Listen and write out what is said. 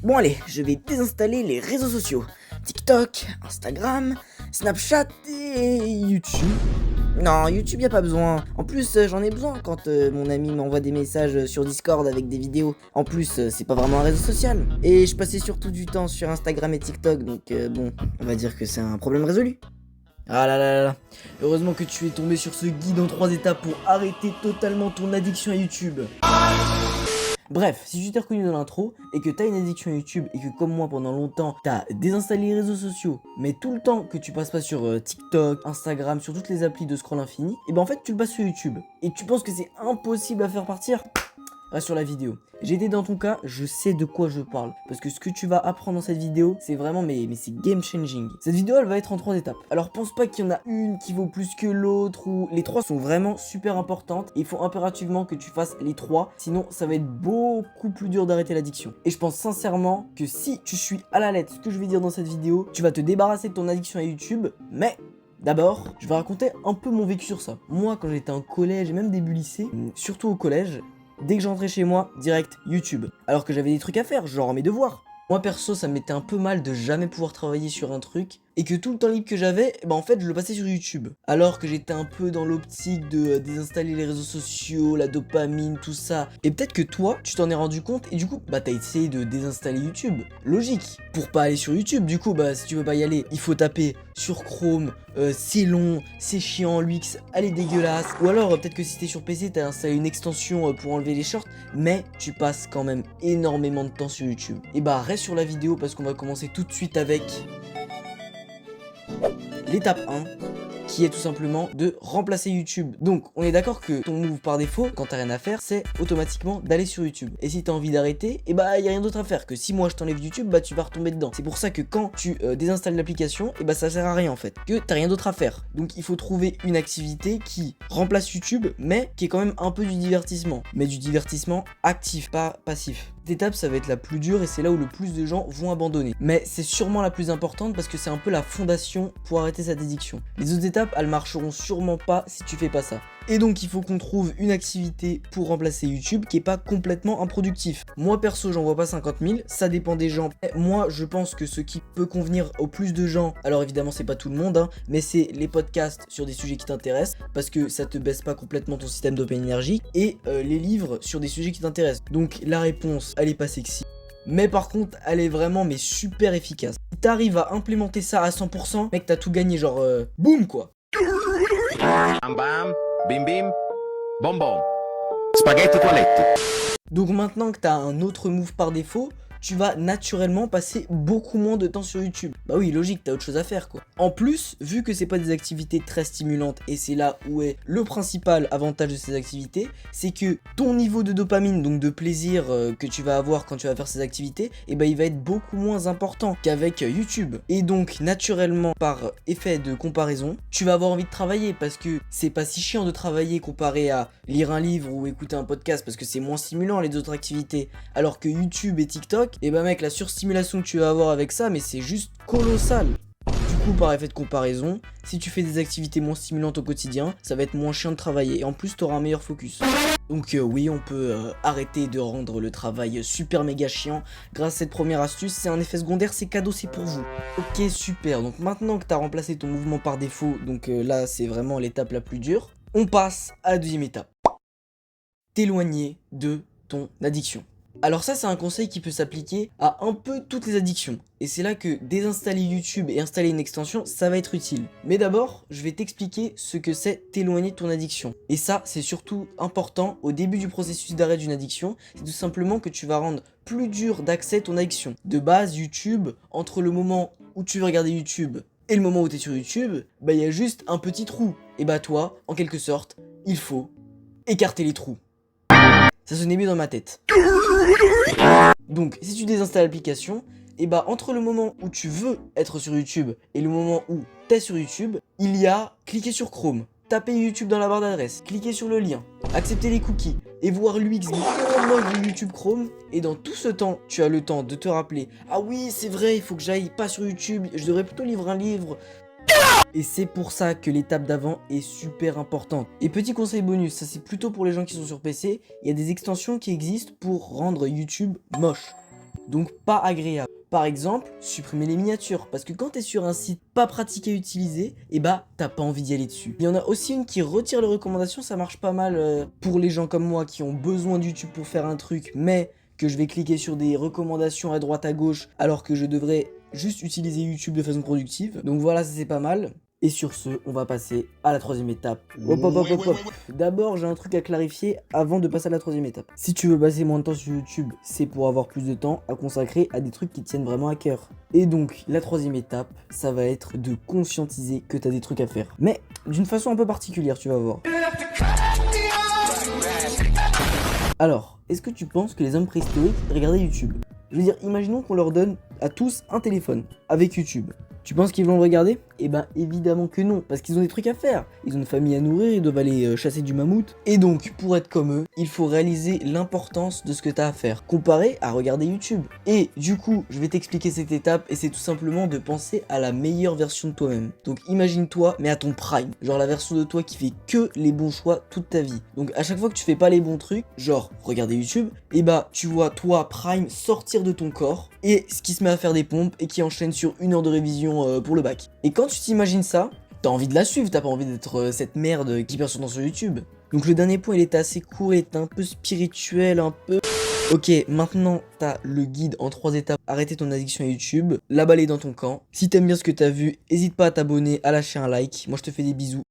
Bon allez, je vais désinstaller les réseaux sociaux. TikTok, Instagram, Snapchat et YouTube. Non, YouTube y a pas besoin. En plus, j'en ai besoin quand mon ami m'envoie des messages sur Discord avec des vidéos. En plus, c'est pas vraiment un réseau social. Et je passais surtout du temps sur Instagram et TikTok, donc bon, on va dire que c'est un problème résolu. Ah là là là là. Heureusement que tu es tombé sur ce guide en 3 étapes pour arrêter totalement ton addiction à YouTube. Bref, si tu t'es reconnu dans l'intro et que t'as une addiction à YouTube et que comme moi pendant longtemps t'as désinstallé les réseaux sociaux, mais tout le temps que tu passes pas sur TikTok, Instagram, sur toutes les applis de scroll infini, et ben en fait tu le passes sur YouTube. Et tu penses que c'est impossible à faire partir? Reste sur la vidéo. J'ai été dans ton cas, je sais de quoi je parle. Parce que ce que tu vas apprendre dans cette vidéo, c'est vraiment, mais c'est game changing. Cette vidéo, elle va être en 3 étapes. Alors pense pas qu'il y en a une qui vaut plus que l'autre, ou les 3 sont vraiment super importantes. Et il faut impérativement que tu fasses les 3, sinon ça va être beaucoup plus dur d'arrêter l'addiction. Et je pense sincèrement que si tu suis à la lettre ce que je vais dire dans cette vidéo, tu vas te débarrasser de ton addiction à YouTube, mais... D'abord, je vais raconter un peu mon vécu sur ça. Moi, quand j'étais en collège et même début lycée, surtout au collège, dès que j'entrais chez moi, direct YouTube. Alors que j'avais des trucs à faire, genre mes devoirs. Moi perso, ça me mettait un peu mal de jamais pouvoir travailler sur un truc et que tout le temps libre que j'avais, en fait je le passais sur YouTube. Alors que j'étais un peu dans l'optique de désinstaller les réseaux sociaux, la dopamine, tout ça. Et peut-être que toi, tu t'en es rendu compte et du coup, t'as essayé de désinstaller YouTube. Logique. Pour pas aller sur YouTube, du coup, si tu veux pas y aller, il faut taper sur Chrome, c'est long, c'est chiant, l'UX, elle est dégueulasse. Ou alors peut-être que si t'es sur PC, t'as installé une extension pour enlever les shorts, mais tu passes quand même énormément de temps sur YouTube. Et reste sur la vidéo parce qu'on va commencer tout de suite avec l'étape 1, qui est tout simplement de remplacer YouTube. Donc on est d'accord que ton move par défaut, quand t'as rien à faire, c'est automatiquement d'aller sur YouTube. Et si t'as envie d'arrêter, y a rien d'autre à faire que si moi je t'enlève YouTube, tu vas retomber dedans. C'est pour ça que quand tu désinstalles l'application, ça sert à rien en fait, que t'as rien d'autre à faire. Donc il faut trouver une activité qui remplace YouTube, mais qui est quand même un peu du divertissement. Mais du divertissement actif, pas passif. Cette étape, ça va être la plus dure et c'est là où le plus de gens vont abandonner. Mais c'est sûrement la plus importante parce que c'est un peu la fondation pour arrêter cette addiction. Les autres étapes, elles marcheront sûrement pas si tu fais pas ça. Et donc il faut qu'on trouve une activité pour remplacer YouTube qui est pas complètement improductif. Moi perso j'en vois pas 50 000, ça dépend des gens. Moi je pense que ce qui peut convenir au plus de gens, alors évidemment c'est pas tout le monde, mais c'est les podcasts sur des sujets qui t'intéressent, parce que ça te baisse pas complètement ton système dopamine énergie, et les livres sur des sujets qui t'intéressent. Donc la réponse, elle est pas sexy. Mais par contre, elle est vraiment super efficace. Si t'arrives à implémenter ça à 100%, mec t'as tout gagné, genre boum quoi. Bam bam, bim bim, bom bom. Spaghetti toilette. Donc maintenant que t'as un autre move par défaut, tu vas naturellement passer beaucoup moins de temps sur YouTube. Bah oui, logique, t'as autre chose à faire quoi. En plus, vu que c'est pas des activités très stimulantes, et c'est là où est le principal avantage de ces activités, c'est que ton niveau de dopamine, donc de plaisir que tu vas avoir quand tu vas faire ces activités, il va être beaucoup moins important qu'avec YouTube. Et donc naturellement, par effet de comparaison, tu vas avoir envie de travailler parce que c'est pas si chiant de travailler comparé à lire un livre ou écouter un podcast parce que c'est moins stimulant les autres activités. Alors que YouTube et TikTok, mec, la surstimulation que tu vas avoir avec ça, mais c'est juste colossal. Du coup, par effet de comparaison, si tu fais des activités moins stimulantes au quotidien, ça va être moins chiant de travailler et en plus t'auras un meilleur focus. Donc oui, on peut arrêter de rendre le travail super méga chiant grâce à cette première astuce. C'est un effet secondaire, c'est cadeau, c'est pour vous. Ok, super. Donc maintenant que t'as remplacé ton mouvement par défaut, donc là c'est vraiment l'étape la plus dure, on passe à la deuxième étape. T'éloigner de ton addiction. Alors ça c'est un conseil qui peut s'appliquer à un peu toutes les addictions. Et c'est là que désinstaller YouTube et installer une extension, ça va être utile. Mais d'abord, je vais t'expliquer ce que c'est t'éloigner de ton addiction. Et ça, c'est surtout important au début du processus d'arrêt d'une addiction. C'est tout simplement que tu vas rendre plus dur d'accès ton addiction. De base, YouTube, entre le moment où tu veux regarder YouTube et le moment où tu es sur YouTube, il y a juste un petit trou. Et toi, en quelque sorte, il faut écarter les trous. Ça sonnait mieux dans ma tête. Donc, si tu désinstalles l'application, entre le moment où tu veux être sur YouTube et le moment où t'es sur YouTube, il y a cliquer sur Chrome, taper YouTube dans la barre d'adresse, cliquer sur le lien, accepter les cookies et voir l'UX de YouTube Chrome. Et dans tout ce temps, tu as le temps de te rappeler, ah oui, c'est vrai, il faut que j'aille pas sur YouTube, je devrais plutôt lire un livre. Et c'est pour ça que l'étape d'avant est super importante. Et petit conseil bonus, ça c'est plutôt pour les gens qui sont sur PC, il y a des extensions qui existent pour rendre YouTube moche. donc pas agréable. Par exemple, supprimer les miniatures, parce que quand t'es sur un site pas pratique à utiliser, et bah t'as pas envie d'y aller dessus. Il y en a aussi une qui retire les recommandations, ça marche pas mal pour les gens comme moi qui ont besoin de YouTube pour faire un truc, mais que je vais cliquer sur des recommandations à droite à gauche, alors que je devrais juste utiliser YouTube de façon productive. Donc voilà, ça c'est pas mal. Et sur ce, on va passer à la troisième étape. Hop, hop, hop, hop, hop. D'abord, j'ai un truc à clarifier avant de passer à la troisième étape. Si tu veux passer moins de temps sur YouTube, c'est pour avoir plus de temps à consacrer à des trucs qui te tiennent vraiment à cœur. Et donc, la troisième étape, ça va être de conscientiser que t'as des trucs à faire. Mais d'une façon un peu particulière, tu vas voir. Alors, est-ce que tu penses que les hommes préhistoriques regardaient YouTube? Je veux dire, imaginons qu'on leur donne à tous un téléphone avec YouTube. Tu penses qu'ils vont le regarder? Eh ben évidemment que non, parce qu'ils ont des trucs à faire. Ils ont une famille à nourrir, ils doivent aller chasser du mammouth. Et donc, pour être comme eux, il faut réaliser l'importance de ce que t'as à faire, comparé à regarder YouTube. Et du coup, je vais t'expliquer cette étape, et c'est tout simplement de penser à la meilleure version de toi-même. Donc imagine-toi, mais à ton prime. Genre la version de toi qui fait que les bons choix toute ta vie. Donc à chaque fois que tu fais pas les bons trucs, genre regarder YouTube, et bah tu vois toi, prime, sortir de ton corps, et ce qui se met à faire des pompes, et qui enchaîne sur 1 heure de révision pour le bac. Et quand tu t'imagines ça, t'as envie de la suivre, t'as pas envie d'être cette merde qui perd son temps sur YouTube. Donc le dernier point il était assez court, il était un peu spirituel, un peu... Ok, maintenant t'as le guide en 3 étapes, arrêter ton addiction à YouTube, la balayer dans ton camp. Si t'aimes bien ce que t'as vu, hésite pas à t'abonner, à lâcher un like, moi je te fais des bisous.